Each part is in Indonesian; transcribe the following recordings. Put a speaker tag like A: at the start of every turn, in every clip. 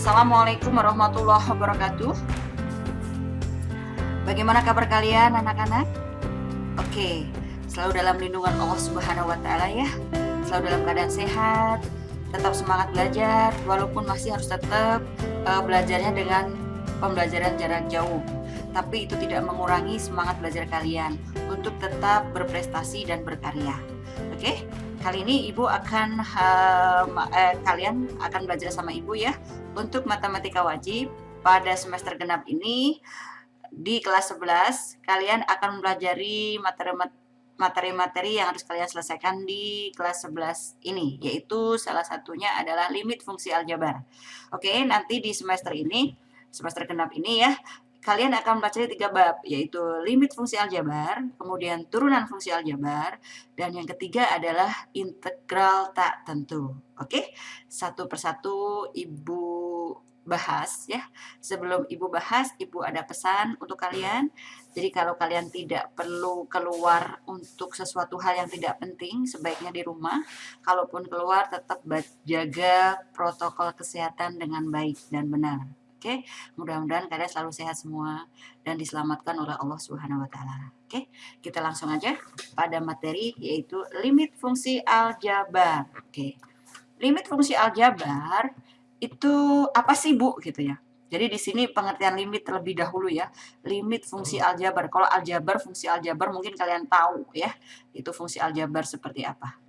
A: Assalamualaikum warahmatullahi wabarakatuh. Bagaimana kabar kalian anak-anak? Oke, selalu dalam lindungan Allah Subhanahu wa Ta'ala ya. Selalu dalam keadaan sehat, tetap semangat belajar, walaupun masih harus tetap belajarnya dengan pembelajaran jarak jauh. Tapi itu tidak mengurangi semangat belajar kalian untuk tetap berprestasi dan berkarya. Oke, kali ini Ibu akan kalian akan belajar sama Ibu ya untuk matematika wajib pada semester genap ini. Di kelas 11 kalian akan mempelajari materi-materi yang harus kalian selesaikan di kelas 11 ini, yaitu salah satunya adalah limit fungsi aljabar. Oke, nanti di semester ini, semester genap ini ya, kalian akan mempelajari 3 bab, yaitu limit fungsi aljabar, kemudian turunan fungsi aljabar, dan yang ketiga adalah integral tak tentu. Oke, satu persatu Ibu bahas ya. Sebelum Ibu bahas, Ibu ada pesan untuk kalian. Jadi kalau kalian tidak perlu keluar untuk sesuatu hal yang tidak penting, sebaiknya di rumah. Kalaupun keluar, tetap jaga protokol kesehatan dengan baik dan benar. Oke, mudah-mudahan kalian selalu sehat semua dan diselamatkan oleh Allah Subhanahu wa Ta'ala. Oke, kita langsung aja pada materi, yaitu limit fungsi aljabar. Oke, limit fungsi aljabar itu apa sih Bu gitu ya. Jadi di sini pengertian limit terlebih dahulu ya. Limit fungsi aljabar. Kalau aljabar, fungsi aljabar mungkin kalian tahu ya. Itu fungsi aljabar seperti apa.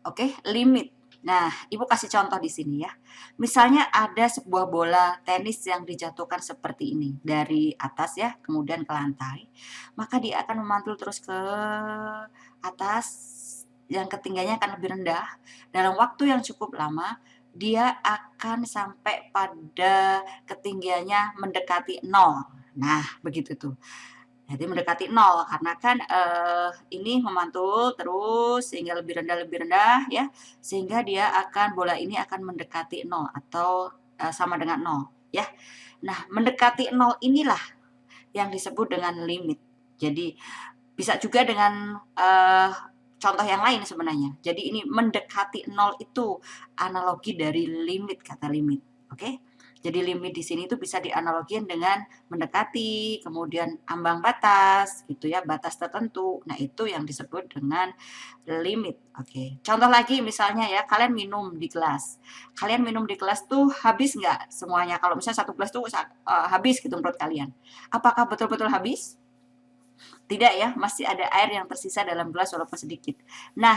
A: Oke, limit. Nah, Ibu kasih contoh di sini ya. Misalnya ada sebuah bola tenis yang dijatuhkan seperti ini. Dari atas ya, kemudian ke lantai. Maka dia akan memantul terus ke atas. Yang ketinggiannya akan lebih rendah. Dalam waktu yang cukup lama, dia akan sampai pada ketinggiannya mendekati 0. Nah, begitu tuh. Jadi mendekati 0 karena kan ini memantul terus sehingga lebih rendah ya. Sehingga dia bola ini akan mendekati 0 atau sama dengan 0 ya. Nah, mendekati 0 inilah yang disebut dengan limit. Jadi bisa juga dengan contoh yang lain sebenarnya. Jadi ini mendekati 0 itu analogi dari limit, kata limit. Oke? Jadi limit di sini itu bisa dianalogikan dengan mendekati, kemudian ambang batas gitu ya, batas tertentu. Nah, itu yang disebut dengan limit. Oke. Contoh lagi misalnya ya, kalian minum di kelas. Kalian minum di kelas tuh habis nggak semuanya? Kalau misalnya satu gelas tuh habis gitu menurut kalian. Apakah betul-betul habis? Tidak ya, masih ada air yang tersisa dalam gelas walaupun sedikit. Nah,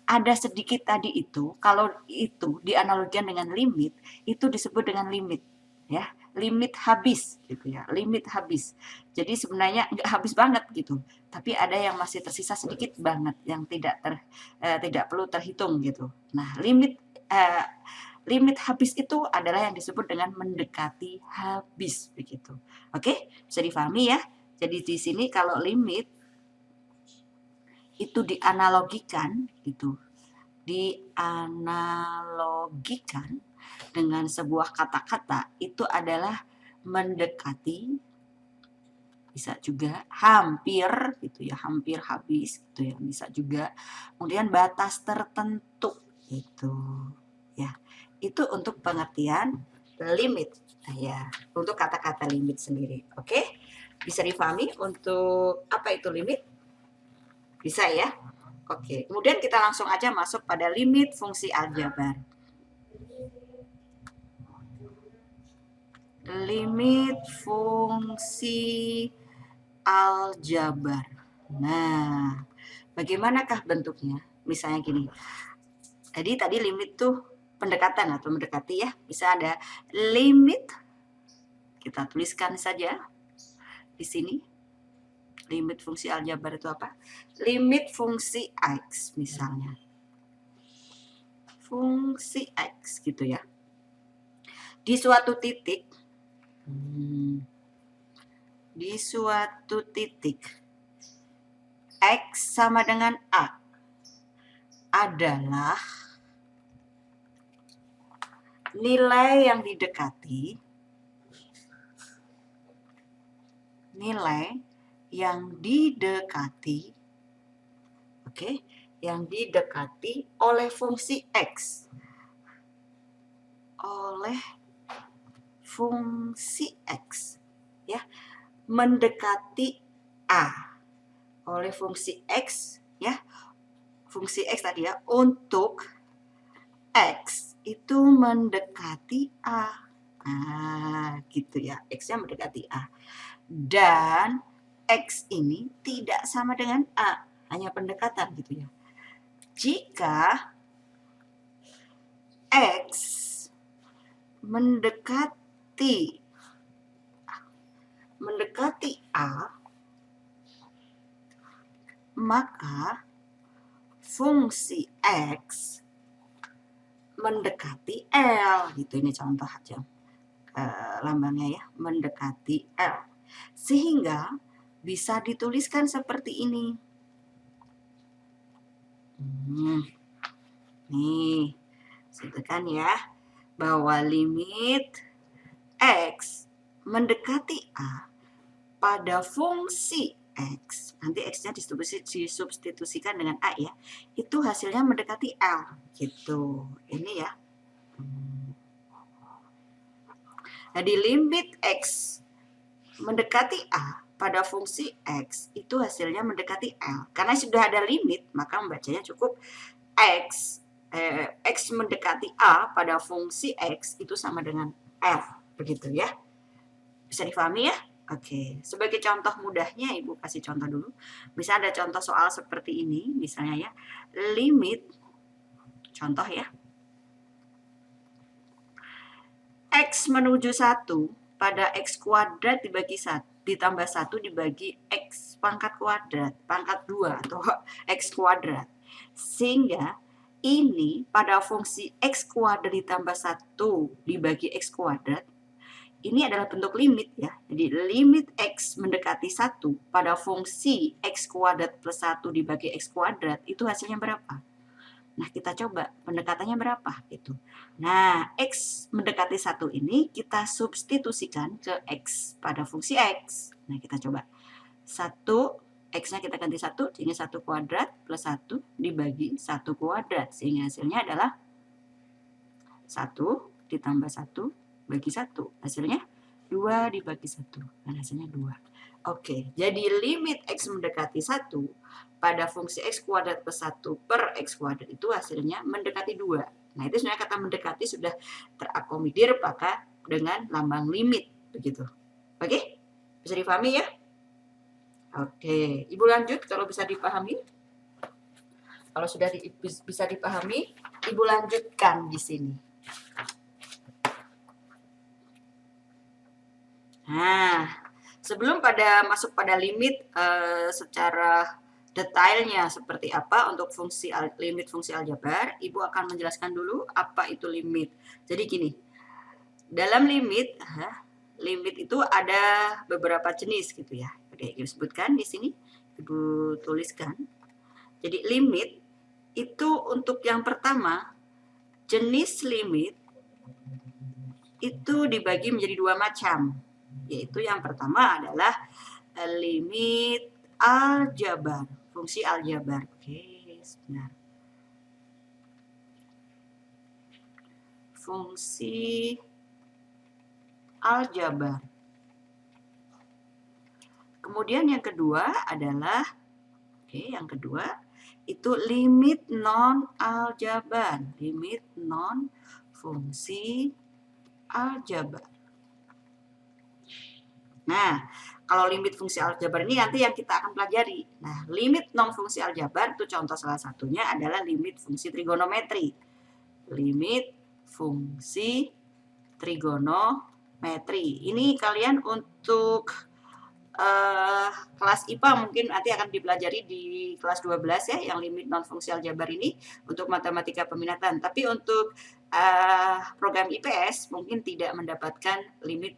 A: ada sedikit tadi itu, kalau itu dianalogikan dengan limit, itu disebut dengan limit. Ya, limit habis gitu ya, limit habis. Jadi sebenarnya nggak habis banget gitu, tapi ada yang masih tersisa sedikit banget yang tidak perlu terhitung gitu. Nah, limit habis itu adalah yang disebut dengan mendekati habis begitu. Oke, bisa difahami ya. Jadi di sini kalau limit itu dianalogikan gitu. Dianalogikan dengan sebuah kata-kata itu adalah mendekati, bisa juga hampir gitu ya, hampir habis gitu ya, bisa juga. Kemudian batas tertentu itu ya. Itu untuk pengertian limit. Nah, ya, untuk kata-kata limit sendiri. Oke? Bisa difahami untuk apa itu limit? Bisa ya? Oke, kemudian kita langsung aja masuk pada limit fungsi aljabar. Limit fungsi aljabar. Nah, bagaimanakah bentuknya? Misalnya gini. Jadi tadi limit tuh pendekatan atau mendekati ya. Bisa ada limit. Kita tuliskan saja di sini. Limit fungsi aljabar itu apa? Limit fungsi X misalnya. Fungsi X gitu ya. Di suatu titik X sama dengan A adalah nilai yang didekati yang didekati oleh fungsi X. oleh fungsi X, ya, mendekati A oleh fungsi X, ya, fungsi X tadi ya, untuk X itu mendekati A. Nah, gitu ya, X-nya mendekati A. Dan X ini tidak sama dengan A, hanya pendekatan gitu ya. Jika X mendekati A, maka fungsi X mendekati L, gitu. Ini contoh aja lambangnya ya, mendekati L, sehingga bisa dituliskan seperti ini. Nih, gitu kan ya, bahwa limit X mendekati A pada fungsi X, nanti X-nya disubstitusikan dengan A ya, itu hasilnya mendekati L, gitu. Ini ya. Jadi limit X mendekati A pada fungsi X itu hasilnya mendekati L. Karena sudah ada limit, maka membacanya cukup X mendekati A pada fungsi X itu sama dengan L. Begitu ya. Bisa difahami ya? Oke. Sebagai contoh mudahnya, Ibu kasih contoh dulu. Misalnya ada contoh soal seperti ini, misalnya ya. Limit, contoh ya. X menuju 1 pada X kuadrat dibagi 1 ditambah 1 dibagi X pangkat kuadrat, pangkat 2 atau X kuadrat. Sehingga ini pada fungsi X kuadrat ditambah 1 dibagi X kuadrat, ini adalah bentuk limit ya. Jadi limit X mendekati 1 pada fungsi X kuadrat plus 1 dibagi X kuadrat, itu hasilnya berapa? Nah, kita coba pendekatannya berapa gitu. Nah, X mendekati 1 ini kita substitusikan ke X pada fungsi X. Nah, kita coba. 1, X-nya kita ganti 1, sehingga 1 kuadrat plus 1 dibagi 1 kuadrat. Sehingga hasilnya adalah 1 ditambah 1 bagi 1. Hasilnya 2 dibagi 1. Dan hasilnya 2. Oke, jadi limit X mendekati 1 pada fungsi X kuadrat plus 1 per X kuadrat itu hasilnya mendekati 2. Nah, itu sebenarnya kata mendekati sudah terakomodir maka dengan lambang limit. Begitu. Oke? Bisa dipahami ya? Oke, Ibu lanjut kalau bisa dipahami. Kalau sudah bisa dipahami, Ibu lanjutkan di sini. Nah, sebelum masuk pada limit secara detailnya seperti apa untuk limit fungsi aljabar, Ibu akan menjelaskan dulu apa itu limit. Jadi gini, dalam limit itu ada beberapa jenis gitu ya. Oke, Ibu sebutkan di sini, Ibu tuliskan. Jadi limit itu untuk yang pertama, jenis limit itu dibagi menjadi 2 macam. Yaitu yang pertama adalah limit aljabar, fungsi aljabar. Oke, sebentar. Fungsi aljabar. Kemudian yang kedua adalah, yang kedua itu limit non aljabar, limit non fungsi aljabar. Nah, kalau limit fungsi aljabar ini nanti yang kita akan pelajari. Nah, limit non fungsi aljabar itu contoh salah satunya adalah limit fungsi trigonometri. Limit fungsi trigonometri. Ini kalian untuk kelas IPA mungkin nanti akan dipelajari di kelas 12 ya, yang limit non fungsi aljabar ini untuk matematika peminatan. Tapi untuk program IPS mungkin tidak mendapatkan limit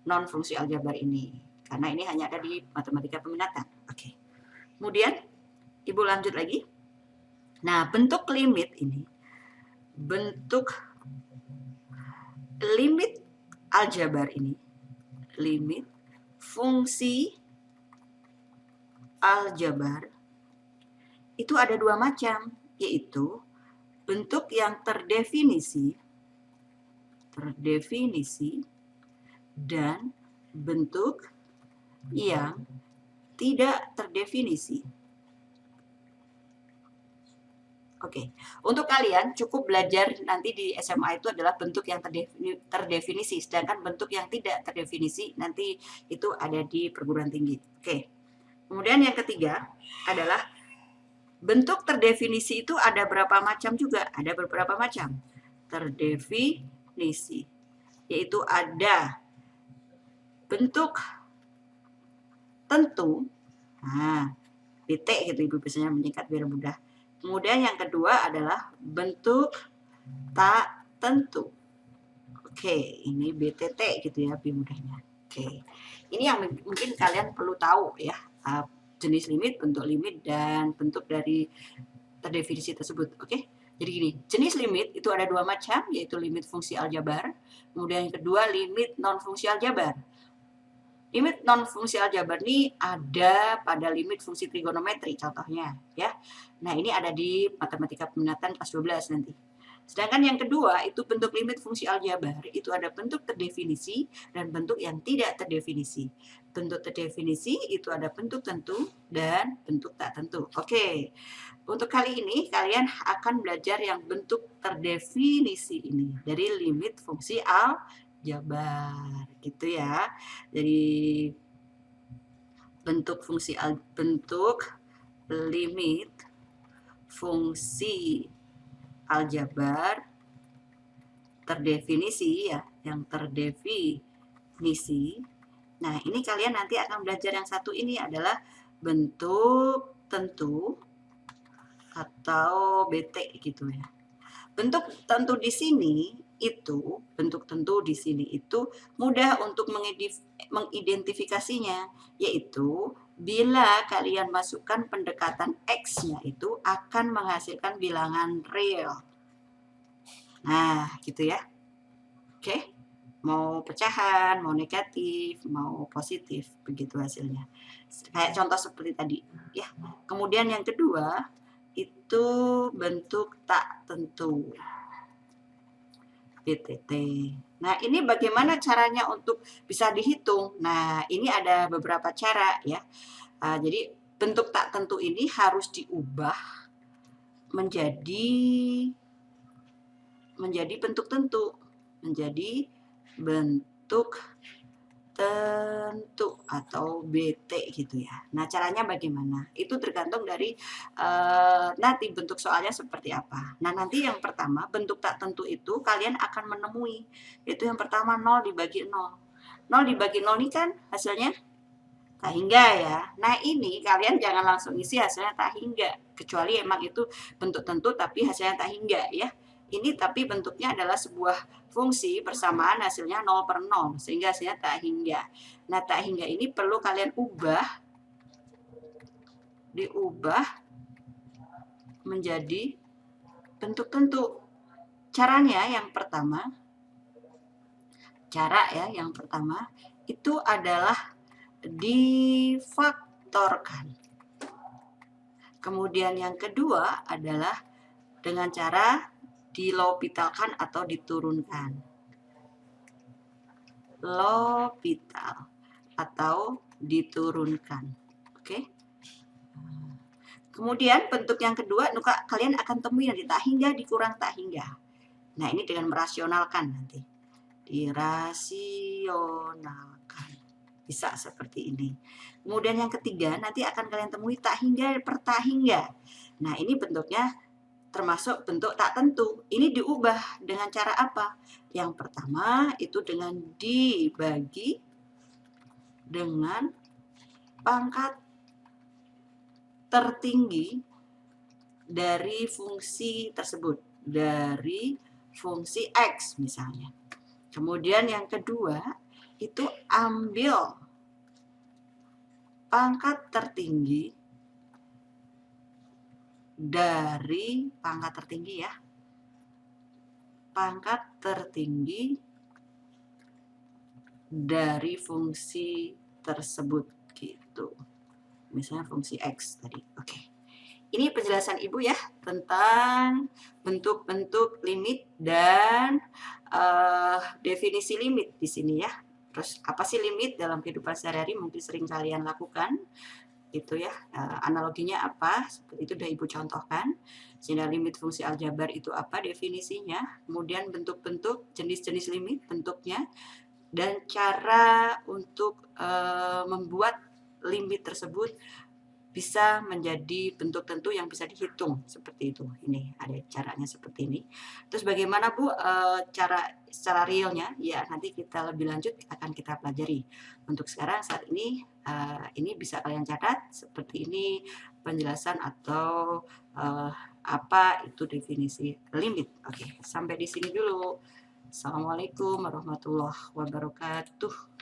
A: non fungsi aljabar ini, karena ini hanya ada di matematika peminatan. Oke. Kemudian Ibu lanjut lagi. Nah, bentuk limit ini, bentuk limit aljabar ini, limit fungsi aljabar itu ada 2 macam, yaitu bentuk yang terdefinisi terdefinisi dan bentuk yang tidak terdefinisi. Oke, untuk kalian cukup belajar nanti di SMA itu adalah bentuk yang terdefinisi, sedangkan bentuk yang tidak terdefinisi nanti itu ada di perguruan tinggi. Oke, kemudian yang ketiga adalah bentuk terdefinisi itu ada berapa macam juga, ada beberapa macam terdefinisi, yaitu ada bentuk tentu, nah BT gitu ibu biasanya menyingkat biar mudah. Kemudian yang kedua adalah bentuk tak tentu. Oke, ini BTT gitu ya lebih mudahnya. Oke, ini yang mungkin kalian perlu tahu ya, jenis limit, bentuk limit, dan bentuk dari terdefinisi tersebut. Oke, jadi gini, jenis limit itu ada dua macam, yaitu limit fungsi aljabar, kemudian yang kedua limit non fungsi aljabar. Limit non fungsi aljabar ini ada pada limit fungsi trigonometri contohnya ya. Nah, ini ada di matematika peminatan kelas 12 nanti. Sedangkan yang kedua itu bentuk limit fungsi aljabar itu ada bentuk terdefinisi dan bentuk yang tidak terdefinisi. Bentuk terdefinisi itu ada bentuk tentu dan bentuk tak tentu. Oke. Untuk kali ini kalian akan belajar yang bentuk terdefinisi ini dari limit fungsi aljabar gitu ya. Jadi bentuk limit fungsi aljabar terdefinisi ya, yang terdefinisi. Nah, ini kalian nanti akan belajar yang satu ini adalah bentuk tentu atau BT gitu ya. Bentuk tentu di sini itu, bentuk tentu di sini itu mudah untuk mengidentifikasinya, yaitu bila kalian masukkan pendekatan X-nya itu akan menghasilkan bilangan real. Nah, gitu ya. Oke, mau pecahan, mau negatif, mau positif, begitu hasilnya. Kayak contoh seperti tadi, ya. Kemudian yang kedua, itu bentuk tak tentu. BTT. Nah, ini bagaimana caranya untuk bisa dihitung? Nah, ini ada beberapa cara ya. Jadi bentuk tak tentu ini harus diubah menjadi bentuk tentu, menjadi bentuk tentu atau BT gitu ya. Nah, caranya bagaimana? Itu tergantung dari nanti bentuk soalnya seperti apa. Nah, nanti yang pertama bentuk tak tentu itu kalian akan menemui. Itu yang pertama 0 dibagi 0. 0 dibagi 0 ini kan hasilnya tak hingga ya. Nah, ini kalian jangan langsung isi hasilnya tak hingga. Kecuali emang itu bentuk tentu tapi hasilnya tak hingga ya. Ini tapi bentuknya adalah sebuah fungsi persamaan hasilnya 0 per 0 sehingga hasilnya tak hingga. Nah, tak hingga ini perlu kalian diubah menjadi bentuk tentu. Caranya yang pertama itu adalah difaktorkan. Kemudian yang kedua adalah dengan cara dilhopitalkan atau diturunkan. L'hopital atau diturunkan. Oke. Kemudian bentuk yang kedua kalian akan temui nanti tak hingga dikurang tak hingga. Nah, ini dengan merasionalkan nanti. Dirasionalkan. Bisa seperti ini. Kemudian yang ketiga nanti akan kalian temui tak hingga per tak hingga. Nah, ini bentuknya termasuk bentuk tak tentu. Ini diubah dengan cara apa? Yang pertama itu dengan dibagi dengan pangkat tertinggi dari fungsi tersebut, dari fungsi X misalnya. Kemudian yang kedua itu ambil pangkat tertinggi dari pangkat tertinggi ya. Pangkat tertinggi dari fungsi tersebut gitu. Misalnya fungsi X tadi. Oke. Ini penjelasan Ibu ya tentang bentuk-bentuk limit dan definisi limit di sini ya. Terus apa sih limit dalam kehidupan sehari-hari mungkin sering kalian lakukan gitu ya. Analoginya apa? Seperti itu sudah Ibu contohkan. Sehingga limit fungsi aljabar itu apa definisinya, kemudian bentuk-bentuk jenis-jenis limit bentuknya dan cara untuk membuat limit tersebut bisa menjadi bentuk tentu yang bisa dihitung seperti itu. Ini ada caranya seperti ini. Terus bagaimana Bu cara secara realnya? Ya nanti kita lebih lanjut akan kita pelajari. Untuk sekarang saat ini bisa kalian catat seperti ini penjelasan atau apa itu definisi limit. Oke, sampai di sini dulu. Assalamualaikum warahmatullahi wabarakatuh.